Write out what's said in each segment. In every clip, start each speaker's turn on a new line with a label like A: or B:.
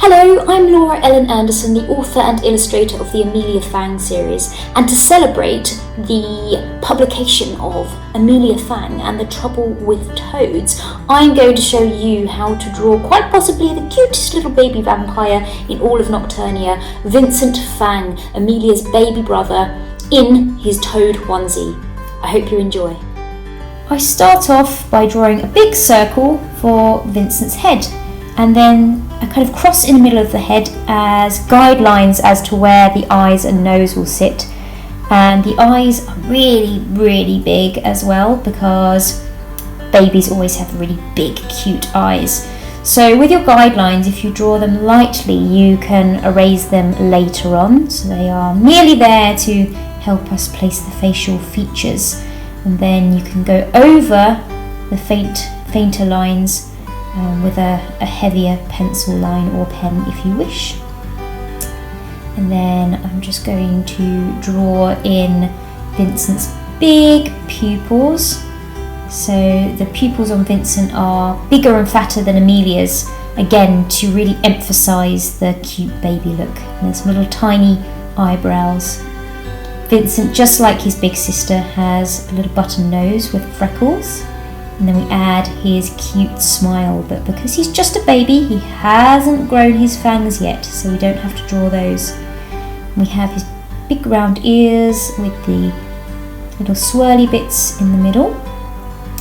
A: Hello, I'm Laura Ellen Anderson, the author and illustrator of the Amelia Fang series, and to celebrate the publication of Amelia Fang and the Trouble with Toads, I'm going to show you how to draw quite possibly the cutest little baby vampire in all of Nocturnia, Vincent Fang, Amelia's baby brother, in his toad onesie. I hope you enjoy. I start off by drawing a big circle for Vincent's head, and then a kind of cross in the middle of the head as guidelines as to where the eyes and nose will sit. And the eyes are really big as well, because babies always have really big cute eyes. So with your guidelines, if you draw them lightly, you can erase them later on. So they are merely there to help us place the facial features, and then you can go over the fainter lines with a heavier pencil line or pen if you wish. And then I'm just going to draw in Vincent's big pupils. So the pupils on Vincent are bigger and fatter than Amelia's, again to really emphasize the cute baby look. And there's little tiny eyebrows. Vincent, just like his big sister, has a little button nose with freckles. And then we add his cute smile, but because he's just a baby, he hasn't grown his fangs yet, so we don't have to draw those. We have his big round ears with the little swirly bits in the middle,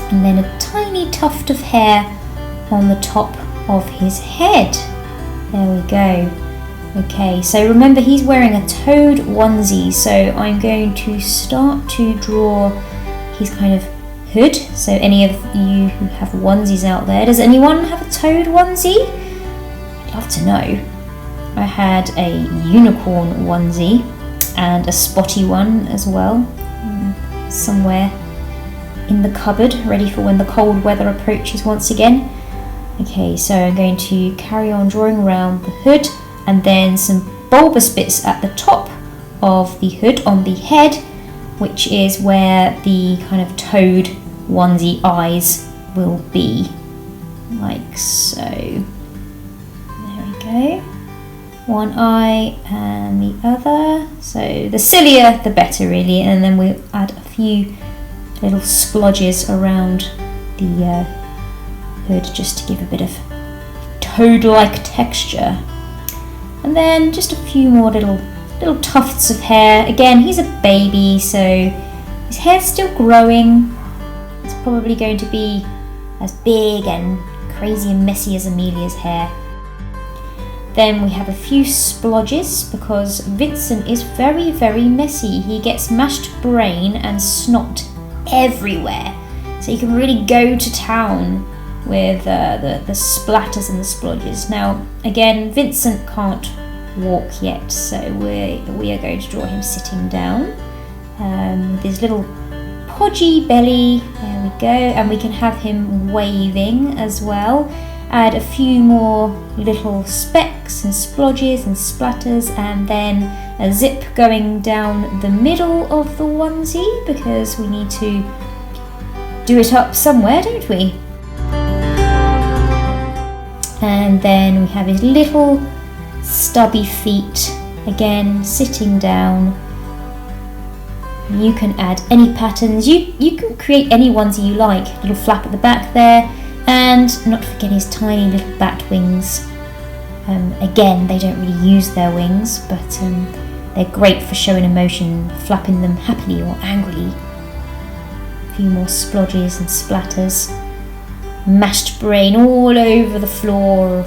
A: and then a tiny tuft of hair on the top of his head. There we go. Okay, so remember he's wearing a toad onesie, so I'm going to start to draw his kind of hood. So any of you who have onesies out there, does anyone have a toad onesie? I'd love to know. I had a unicorn onesie and a spotty one as well, somewhere in the cupboard, ready for when the cold weather approaches once again. Okay, so I'm going to carry on drawing around the hood, and then some bulbous bits at the top of the hood on the head, which is where the kind of toad onesie eyes will be, like so. There we go. One eye and the other. So the sillier the better really, and then we'll add a few little splodges around the hood just to give a bit of toad-like texture. And then just a few more little tufts of hair. Again, he's a baby, so his hair's still growing. It's probably going to be as big and crazy and messy as Amelia's hair. Then we have a few splodges because Vincent is very messy. He gets mashed brain and snot everywhere. So you can really go to town with the splatters and the splodges. Now, again, Vincent can't walk yet, so we are going to draw him sitting down with his little podgy belly. There we go, and we can have him waving as well. Add a few more little specks and splodges and splatters, and then a zip going down the middle of the onesie because we need to do it up somewhere, don't we? And then we have his little stubby feet, again sitting down. You can add any patterns, you can create any onesie you like. Little flap at the back there, and not forgetting his tiny little bat wings. Again, they don't really use their wings, but they're great for showing emotion, flapping them happily or angrily. A few more splodges and splatters. Mashed brain all over the floor,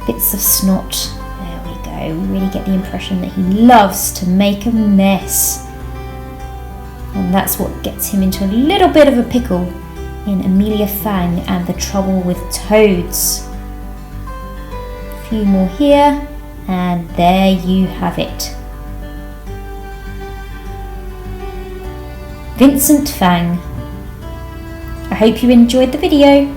A: bits of snot. There we go. We really get the impression that he loves to make a mess. And that's what gets him into a little bit of a pickle in Amelia Fang and the Trouble with Toads. A few more here, and there you have it. Vincent Fang. I hope you enjoyed the video.